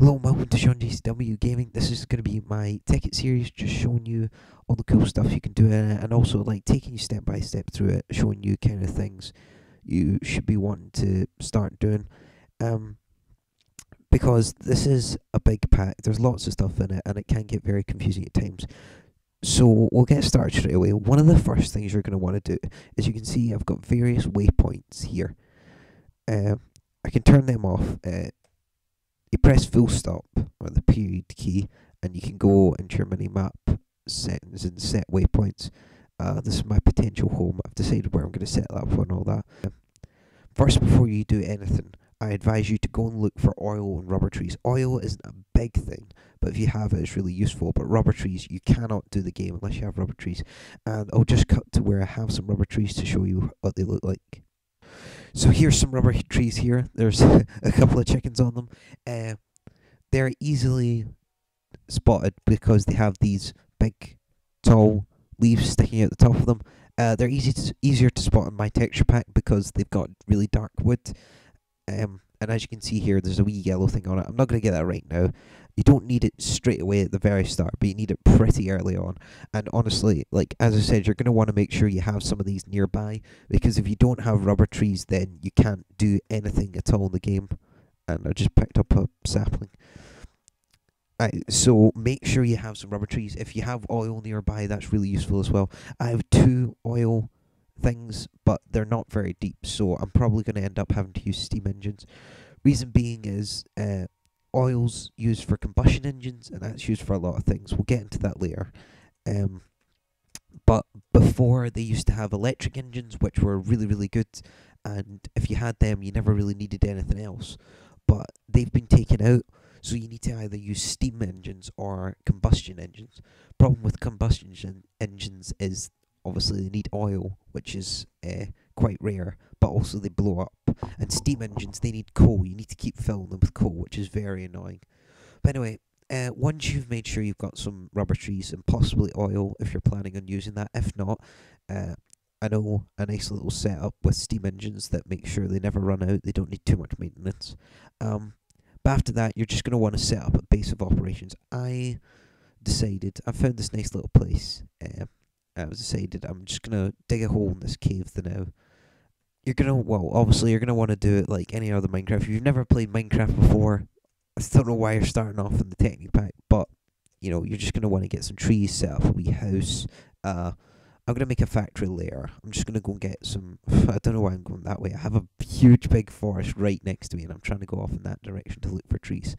Hello and welcome to Sean JCW Gaming. This is going to be my Tekkit series, just showing you all the cool stuff you can do in it, and also like taking you step by step through it, showing you kind of things you should be wanting to start doing. Um, because this is a big pack, there's lots of stuff in it, and it can get very confusing at times. So we'll get started straight away. One of the first things you're going to want to do is, you can see I've got various waypoints here. I can turn them off. You press full stop or the period key, and you can go into your mini map settings and set waypoints. This is my potential home. I've decided where I'm going to set that up and all that. First, before you do anything, I advise you to go and look for oil and rubber trees. Oil isn't a big thing, but if you have it, it's really useful. But rubber trees, you cannot do the game unless you have rubber trees. And I'll just cut to where I have some rubber trees to show you what they look like. So here's some rubber trees here. There's a couple of chickens on them. They're easily spotted because they have these big, tall leaves sticking out the top of them. They're easier to spot in my texture pack because they've got really dark wood. And as you can see here, there's a wee yellow thing on it. I'm not going to get that right now. You don't need it straight away at the very start, but you need it pretty early on. And honestly, like as I said, you're going to want to make sure you have some of these nearby, because if you don't have rubber trees, then you can't do anything at all in the game. And I just picked up a sapling. So make sure you have some rubber trees. If you have oil nearby, that's really useful as well. I have 2 oil things, but they're not very deep, so I'm probably going to end up having to use steam engines. Reason being is oil's used for combustion engines, and that's used for a lot of things. We'll get into that later. But before, they used to have electric engines, which were really, really good, and if you had them, you never really needed anything else. But they've been taken out, so you need to either use steam engines or combustion engines. Problem with combustion engines is obviously they need oil, which is quite rare, but also they blow up. And steam engines, they need coal. You need to keep filling them with coal, which is very annoying. But anyway, once you've made sure you've got some rubber trees and possibly oil, if you're planning on using that. If not, I know a nice little setup with steam engines that make sure they never run out. They don't need too much maintenance. But after that, you're just going to want to set up a base of operations. I found this nice little place. I decided I'm just going to dig a hole in this cave for now. Obviously you're going to want to do it like any other Minecraft. If you've never played Minecraft before, I don't know why you're starting off in the Technic Pack, but, you know, you're just going to want to get some trees, set up a wee house. I'm going to make a factory layer. I'm just going to go and get some... I don't know why I'm going that way. I have a huge big forest right next to me, and I'm trying to go off in that direction to look for trees.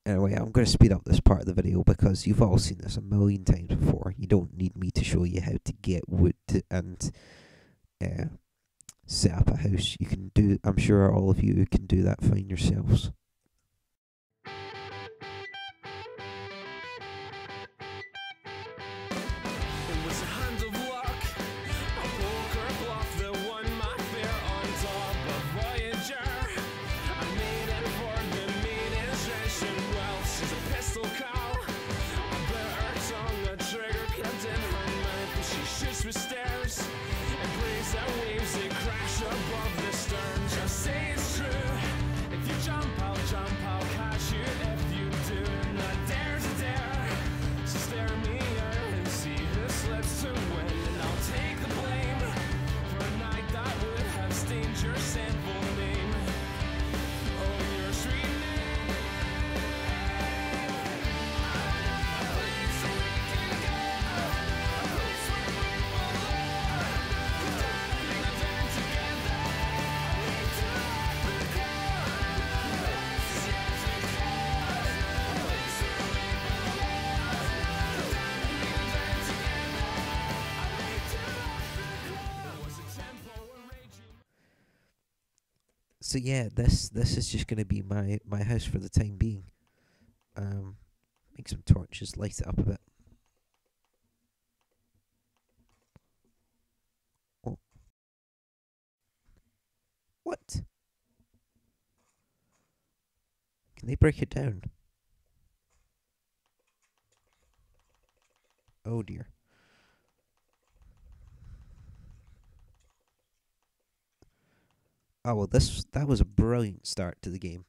Anyway, I'm going to speed up this part of the video because you've all seen this a million times before. You don't need me to show you how to get wood and set up a house. You can do... I'm sure all of you can do that fine yourselves. So yeah, this is just going to be my house for the time being. Make some torches, light it up a bit. Oh. What? Can they break it down? Oh dear. Oh well, that was a brilliant start to the game.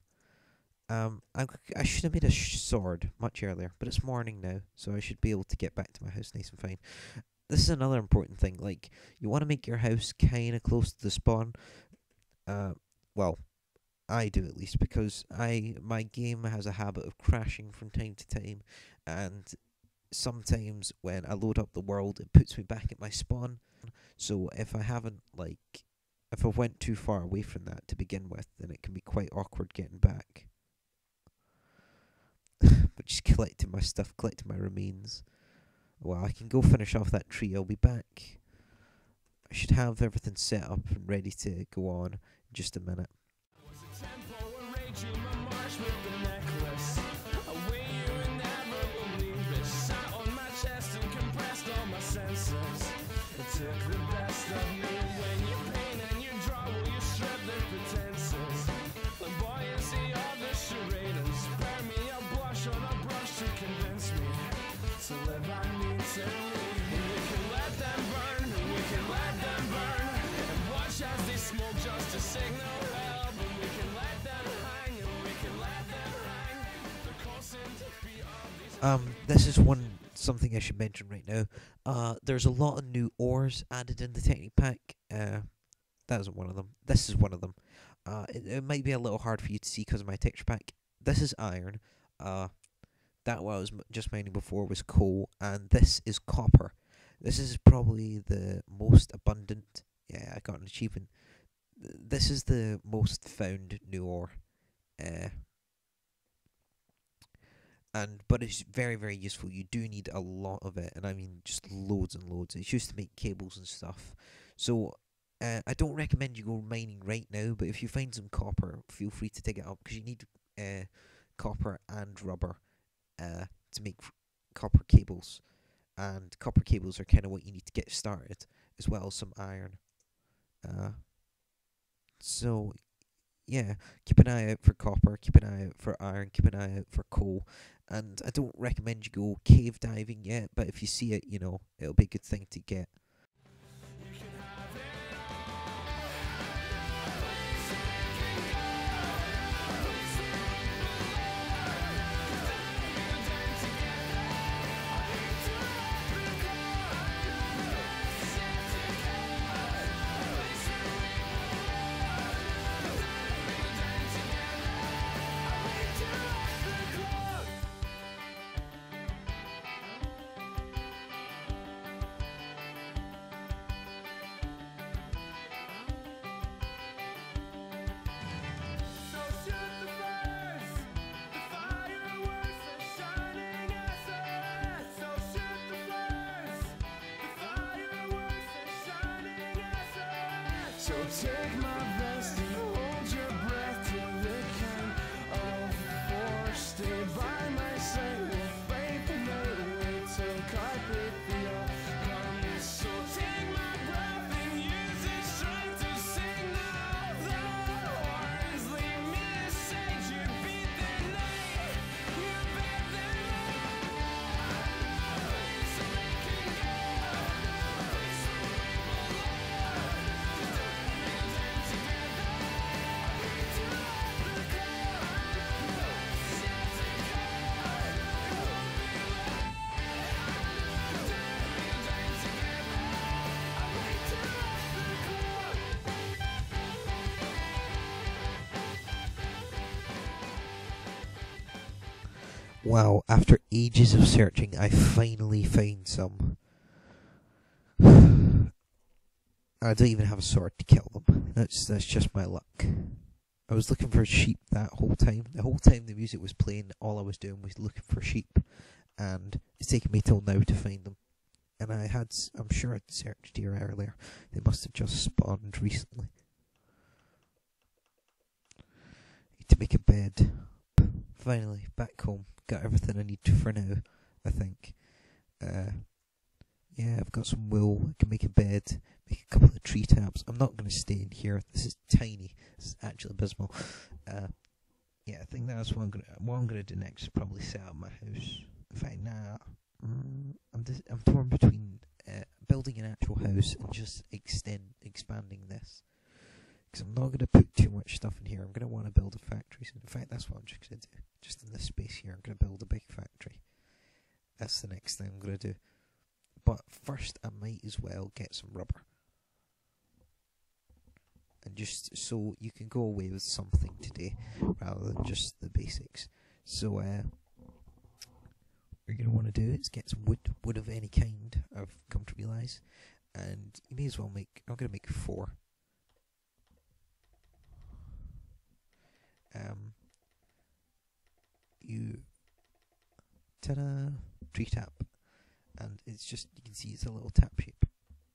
I should have made a sword much earlier, but it's morning now, so I should be able to get back to my house nice and fine. This is another important thing. Like, you want to make your house kind of close to the spawn. Well, I do at least, because my game has a habit of crashing from time to time, and sometimes when I load up the world, it puts me back at my spawn. So if I haven't if I went too far away from that to begin with, then it can be quite awkward getting back. But just collecting my stuff, collecting my remains. Well, I can go finish off that tree. I'll be back. I should have everything set up and ready to go on in just a minute. This is something I should mention right now. There's a lot of new ores added in the Technic Pack. That isn't one of them. This is one of them. It might be a little hard for you to see because of my texture pack. This is iron. That what I was just mining before was coal, and this is copper. This is probably the most abundant. Yeah, I got an achievement. This is the most found new ore. But it's very, very useful. You do need a lot of it, and I mean just loads and loads. It's used to make cables and stuff. So I don't recommend you go mining right now, but if you find some copper, feel free to dig it up, because you need copper and rubber to make copper cables. And copper cables are kind of what you need to get started, as well as some iron. So yeah, keep an eye out for copper, keep an eye out for iron, keep an eye out for coal. And I don't recommend you go cave diving yet, but if you see it, it'll be a good thing to get. So take my best and hold your breath till the count of 4. Stay by my side with faith and no way till carpet the outcome. So take my breath and use it strength to signal the horns. Leave me a sage, you beat the night, you bet them all. So we can Wow, after ages of searching, I finally found some. I don't even have a sword to kill them. That's just my luck. I was looking for sheep that whole time. The whole time the music was playing, all I was doing was looking for sheep. And it's taken me till now to find them. And I'm sure I'd searched here earlier. They must have just spawned recently. Need to make a bed. Finally, back home. Got everything I need for now, I think. Yeah, I've got some wool. I can make a bed, make a couple of tree taps. I'm not going to stay in here. This is tiny. This is actually abysmal. Yeah, I think that's what I'm gonna do next is probably set up my house. In fact, nah. I'm torn between building an actual house and just expanding this. because I'm not going to put too much stuff in here. I'm going to want to build a factory. So in fact, that's what I'm just going to do. Just in this space here, I'm going to build a big factory. That's the next thing I'm going to do. But first, I might as well get some rubber. And just so you can go away with something today, rather than just the basics. So, what you're going to want to do is get some wood of any kind, I've come to realise. And you may as well make, I'm going to make 4. Ta-da! Tree tap. And it's just, you can see it's a little tap shape.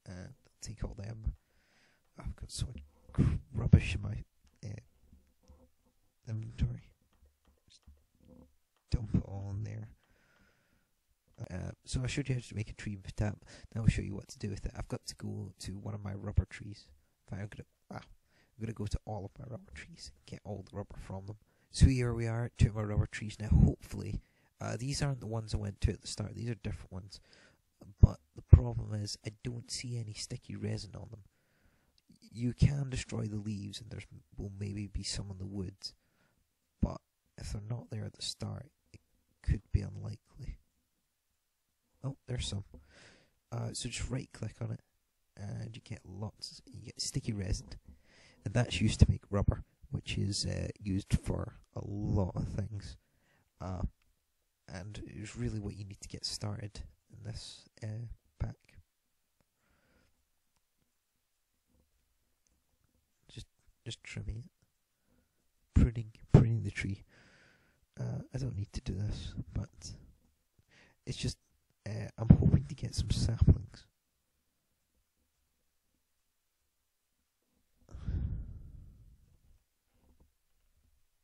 And I'll take all them. I've got so much rubbish in my inventory. Just dump it all in there. So I showed you how to make a tree tap. Now I'll show you what to do with it. I've got to go to one of my rubber trees. In fact, I'm gonna go to all of my rubber trees and get all the rubber from them. So here we are, 2 of my rubber trees now. Hopefully, these aren't the ones I went to at the start. These are different ones. But the problem is, I don't see any sticky resin on them. You can destroy the leaves, and there will maybe be some in the wood. But if they're not there at the start, it could be unlikely. Oh, there's some. So just right click on it, and you get lots. You get sticky resin, and that's used to make rubber, which is used for a lot of things. And it's really what you need to get started in this pack. Just trimming it, pruning the tree. I don't need to do this, but it's just I'm hoping to get some saplings.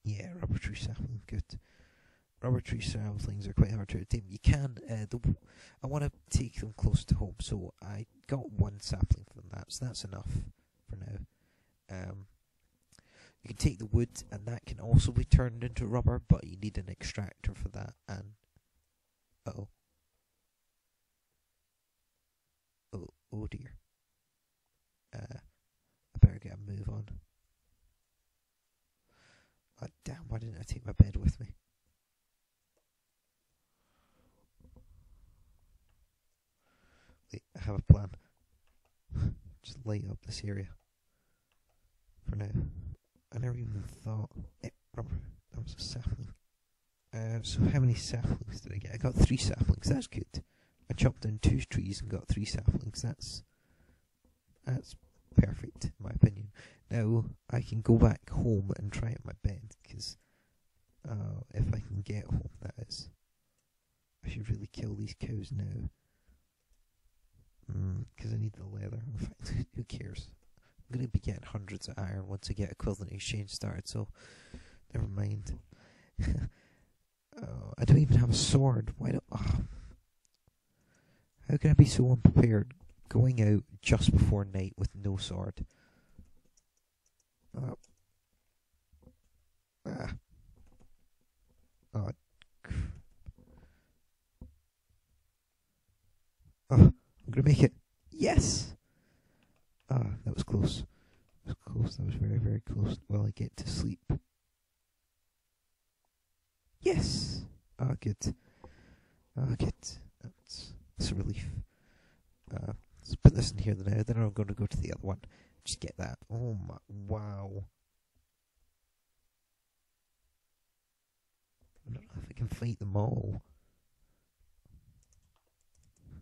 Yeah, rubber tree sapling, good. Rubber tree saplings are quite hard to obtain. You can, I want to take them close to home, so I got 1 sapling from that, so that's enough for now. You can take the wood, and that can also be turned into rubber, but you need an extractor for that, and oh dear. I better get a move on. Oh damn, why didn't I take my bed with me? Wait, I have a plan. Just light up this area. For now. I never even thought... rubber. That was a sapling. So how many saplings did I get? I got 3 saplings, that's good. I chopped down 2 trees and got 3 saplings. That's perfect, in my opinion. Now I can go back home and try out my bed, because if I can get home, that is. I should really kill these cows now, because I need the leather. In fact, who cares? I'm going to be getting hundreds of iron once I get equivalent exchange started, so never mind. I don't even have a sword. Why don't... How can I be so unprepared going out just before night with no sword? I'm gonna make it. Yes! That was close. That was close. That was very, very close. Well, I get to sleep. Yes! Good. Good. That's a relief. Let's put this in here now. Then I'm going to go to the other one. Just get that. Oh my! Wow. I don't know if I can fight them all.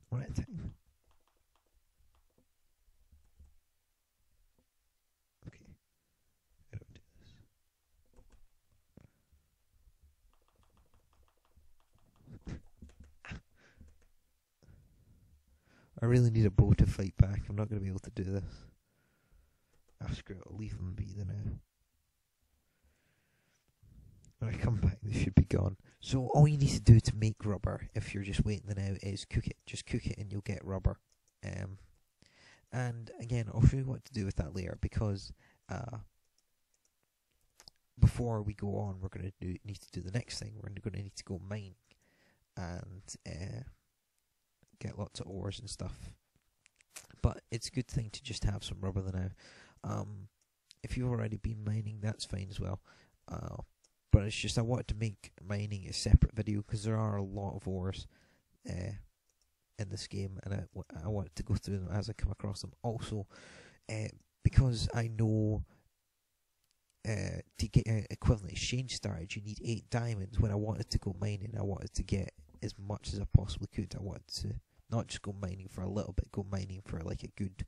One at a time. Okay. I don't do this. I really need a bow to fight back. I'm not going to be able to do this. Screw it. I'll leave them be then now. When I come back, they should be gone. So all you need to do to make rubber, if you're just waiting them out, is cook it. Just cook it and you'll get rubber. And again, I'll show you what to do with that later, because before we go on, we're going to need to do the next thing. We're going to need to go mine and get lots of ores and stuff. But it's a good thing to just have some rubber now. if you've already been mining, that's fine as well. But it's just I wanted to make mining a separate video because there are a lot of ores in this game, and I wanted to go through them as I come across them. Also, because I know to get an equivalent exchange started, you need 8 diamonds. When I wanted to go mining, I wanted to get as much as I possibly could. I wanted to not just go mining for a little bit, go mining for like a good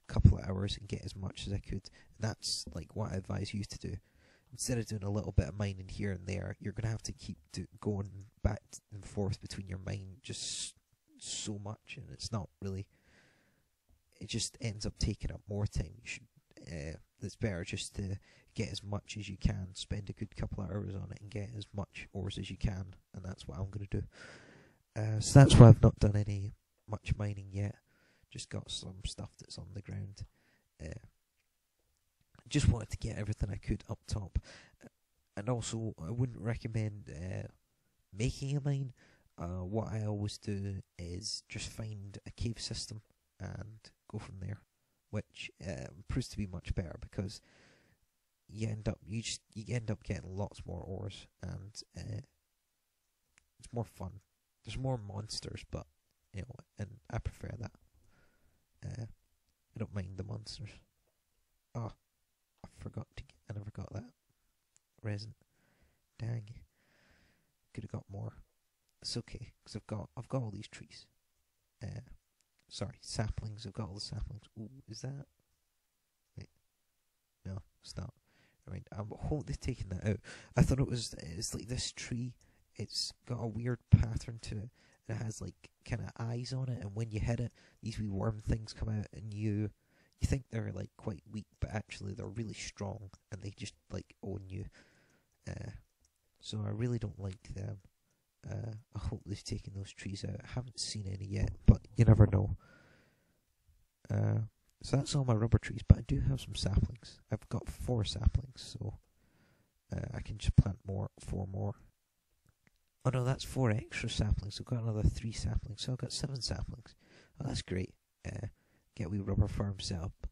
couple of hours and get as much as I could. And that's like what I advise you to do. Instead of doing a little bit of mining here and there, you're going to have to keep going back and forth between your mine just so much, and it's not really, it just ends up taking up more time. You should, it's better just to get as much as you can, spend a good couple of hours on it and get as much ores as you can, and that's what I'm going to do. So that's why I've not done any much mining yet, just got some stuff that's on the ground. Just wanted to get everything I could up top, and also I wouldn't recommend making a mine. What I always do is just find a cave system and go from there, which proves to be much better because you end up getting lots more ores, and it's more fun. There's more monsters, but you know, and I prefer that. I don't mind the monsters. Oh, I never got that resin. Dang. Could have got more. It's okay, because I've got all these trees. Sorry, saplings. I've got all the saplings. Ooh, is that? Wait, no, it's not. Right, I hope they've taken that out. I thought it's like this tree. It's got a weird pattern to it. It has like kind of eyes on it, and when you hit it, these wee worm things come out, and you think they're like quite weak, but actually they're really strong, and they just like own you. So I really don't like them. I hope they've taken those trees out. I haven't seen any yet, but you never know. So that's all my rubber trees, but I do have some saplings. I've got 4 saplings, so I can just plant 4 more. Oh no, that's 4 extra saplings. I've got another 3 saplings, so I've got 7 saplings. Oh, that's great. Get a wee rubber farm set up.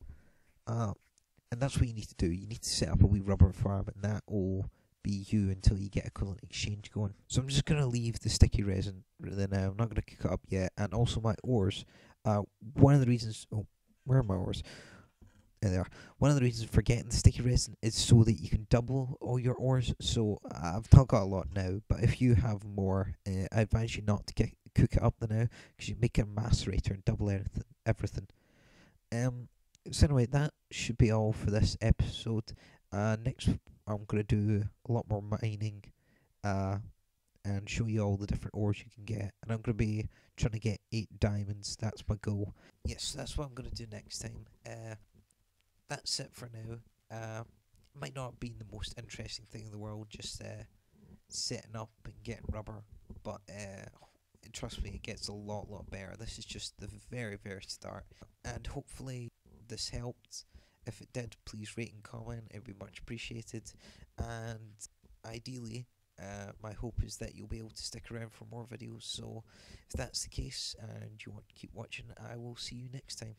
And that's what you need to do. You need to set up a wee rubber farm, and that will be you until you get equivalent exchange going. So I'm just going to leave the sticky resin really now. I'm not going to cook it up yet. And also my ores. One of the reasons... Oh, where are my ores? There they are. One of the reasons for getting the sticky resin is so that you can double all your ores. So I've not got a lot now, but if you have more, I advise you not to cook it up now, because you make a macerator and double everything. So anyway, that should be all for this episode. Next, I'm going to do a lot more mining, and show you all the different ores you can get. And I'm going to be trying to get 8 diamonds. That's my goal. Yes, that's what I'm going to do next time. That's it for now. Might not be the most interesting thing in the world, just setting up and getting rubber, but trust me, it gets a lot better. This is just the very start, and hopefully this helped. If it did, please rate and comment, it'd be much appreciated. And ideally, my hope is that you'll be able to stick around for more videos. So if that's the case and you want to keep watching, I will see you next time.